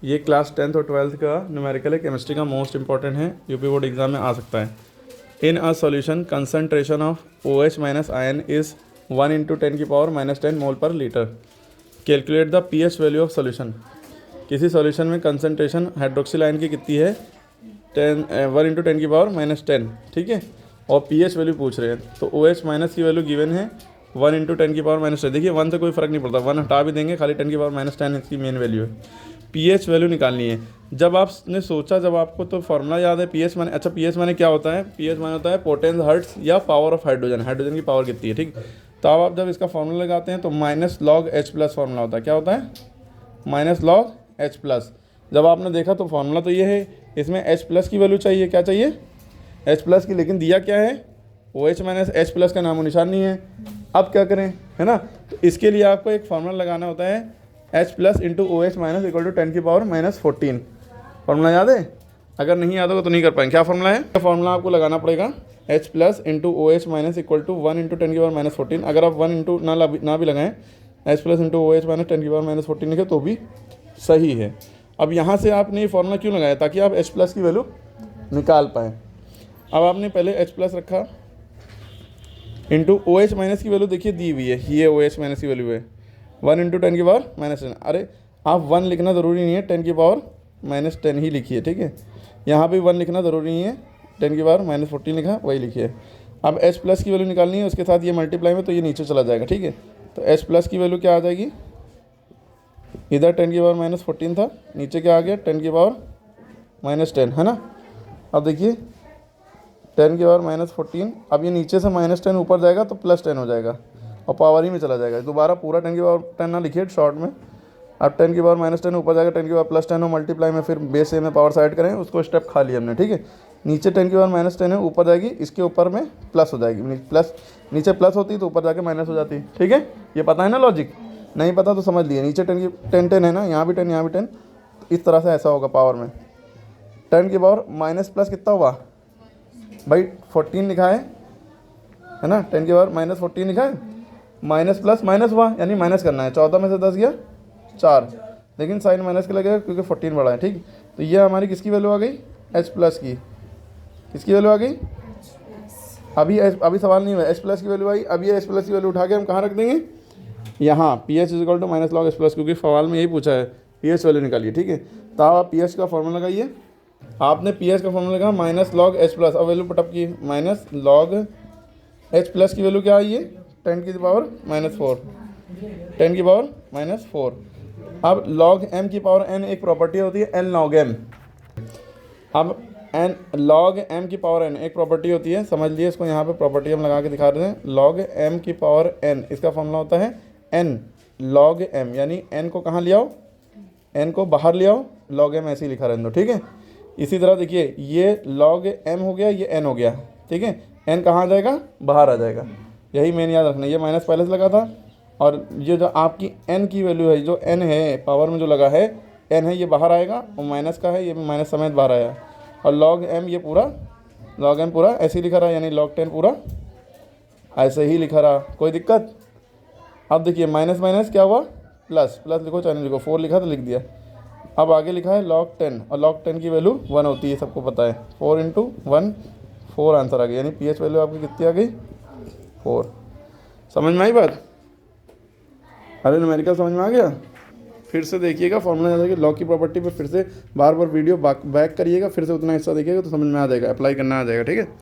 ये class 10th और 12th का न्यूमेरिकल है, केमिस्ट्री का मोस्ट इंपॉर्टेंट है, यूपी बोर्ड एग्जाम में आ सकता है। In a solution concentration of OH minus ion is 1 × 10⁻⁻10 mole पर litre. Calculate the pH value of solution. किसी सॉल्यूशन में कंसनट्रेशन हाइड्रोक्सिल आयन की कितनी है 1 × 10⁻⁻10, ठीक है, और pH वैल्यू पूछ रहे हैं। तो OH माइनस की वैल्यू गिवन है 1 × 10⁻⁻10। देखिए 1 से कोई फ़र्क नहीं पड़ता, 1 हटा भी देंगे, खाली 10⁻⁻10 इसकी मेन वैल्यू है। pH वैल्यू निकालनी है। जब आपने सोचा, जब आपको तो फार्मूला याद है pH माने, अच्छा pH माने क्या होता है, pH माने होता है पोटेंस हर्ट्स या पावर ऑफ हाइड्रोजन, हाइड्रोजन की पावर कितनी है, ठीक। तो अब आप जब इसका फार्मूला लगाते हैं तो -log H+ फार्मूला होता है। क्या होता है? -log H+। जब आपने देखा तो फार्मूला तो ये है, इसमें H+ की वैल्यू चाहिए, क्या चाहिए? H+ की, लेकिन दिया क्या है? OH माइनस H+ का नामो निशान नहीं है। अब क्या करें, है ना? तो इसके लिए आपको एक फार्मूला लगाना होता है H+ × OH माइनस = 10⁻⁻14। फार्मूला याद है? अगर नहीं याद होगा तो नहीं कर पाएंगे। क्या फार्मूला है? फार्मूला आपको लगाना पड़ेगा H+ × OH माइनस = 1 × 10⁻⁻14। अगर आप 1 इंटू ना भी लगाएं, H+ × OH माइनस 10⁻⁻14 लिखे तो भी सही है। अब यहाँ से आपने ये फार्मूला क्यों लगाया? ताकि आप H+ की वैल्यू निकाल पाएँ। अब आपने पहले H+ रखा इंटू OH माइनस की वैल्यू देखिए दी हुई है, ये OH माइनस की वैल्यू है 1 × 10⁻⁻10। अरे आप 1 लिखना ज़रूरी नहीं है, 10⁻⁻10 ही लिखिए, ठीक है। यहाँ भी 1 लिखना ज़रूरी नहीं है, 10⁻⁻14 लिखा वही लिखिए। अब H+ की वैल्यू निकालनी है, उसके साथ ये मल्टीप्लाई में तो ये नीचे चला जाएगा, ठीक है। तो H+ की वैल्यू क्या आ जाएगी? इधर 10⁻⁻14 था, नीचे क्या आ गया 10⁻⁻10, है ना। अब देखिए 10⁻⁻14, अब ये नीचे से -10 ऊपर जाएगा तो +10 हो जाएगा और पावर ही में चला जाएगा। दोबारा पूरा 10⁻10 ना लिखिए शॉर्ट में। अब 10⁻-10 ऊपर जाएगा, 10⁻+10 हो, मल्टीप्लाई में फिर बेस ए में पावर साइड करें, उसको स्टेप खा लिया हमने, ठीक है। नीचे 10⁻-10 है, ऊपर जाएगी, इसके ऊपर में प्लस हो जाएगी, प्लस नीचे प्लस होती तो ऊपर जाके माइनस हो जाती, ठीक है। ये पता है ना लॉजिक? नहीं पता तो समझ लिए, नीचे 10 है ना, यहाँ भी 10 यहाँ भी 10, इस तरह से ऐसा होगा पावर में। 10 की पावर माइनस प्लस कितना हुआ भाई? 14 लिखा है ना, 10 की पावर -14 लिखा है, माइनस प्लस माइनस हुआ, यानी माइनस करना है। 14 में से 10 गया 4, लेकिन साइन माइनस के लगेगा क्योंकि 14 बड़ा है, ठीक। तो ये हमारी किसकी वैल्यू आ गई? H+ की। किसकी वैल्यू आ गई? अभी सवाल नहीं हुआ, H+ की वैल्यू आई। अब ये H+ की वैल्यू उठा के हम कहाँ रख देंगे? यहाँ pH = -log H+, क्योंकि सवाल में यही पूछा है, pH वैल्यू निकालिए, ठीक है। तो आप pH का फॉर्मूला लगाइए। आपने pH का फॉर्मूला लगा -log H+, अब वैल्यू पुटअप की, -log H+ की वैल्यू क्या आई है? 10⁻⁻4, 10⁻⁻4। अब log m की पावर n एक प्रॉपर्टी होती है n log m। अब n log m की पावर n एक प्रॉपर्टी होती है, समझ लिए इसको। यहाँ पे प्रॉपर्टी हम लगा के दिखा रहे हैं। log m की पावर n, इसका फॉर्मूला होता है n log m, यानी n को कहाँ ले आओ? n को बाहर ले आओ, log m ऐसे ही लिखा रहने दो, ठीक है। इसी तरह देखिए, ये log m हो गया, ये n हो गया, ठीक है। n कहाँ आ जाएगा? बाहर आ जाएगा। यही मेन याद रखना। ये माइनस पहले से लगा था, और ये जो आपकी n की वैल्यू है, जो n है पावर में जो लगा है n है, ये बाहर आएगा, और माइनस का है, ये भी माइनस समेत बाहर आया। और log m, ये पूरा log m पूरा ऐसे ही लिखा रहा, यानी log 10 पूरा ऐसे ही लिखा रहा। कोई दिक्कत? अब देखिए माइनस माइनस क्या हुआ? प्लस, प्लस लिखो चाहे नहीं लिखो, 4 लिखा तो लिख दिया। अब आगे लिखा है log 10, और log 10 की वैल्यू 1 होती है, सबको पता है। 4 × 1 4 आंसर आ गया, यानी pH वैल्यू आपकी कितनी आ गई? 4। समझ में आई बात? अरे न्यूमेरिकल समझ में आ गया? फिर से देखिएगा, फॉर्मूला याद रखिए, लॉग की प्रॉपर्टी पे फिर से बार बार वीडियो बैक करिएगा, फिर से उतना हिस्सा देखिएगा तो समझ में आ जाएगा, अप्लाई करना आ जाएगा, ठीक है।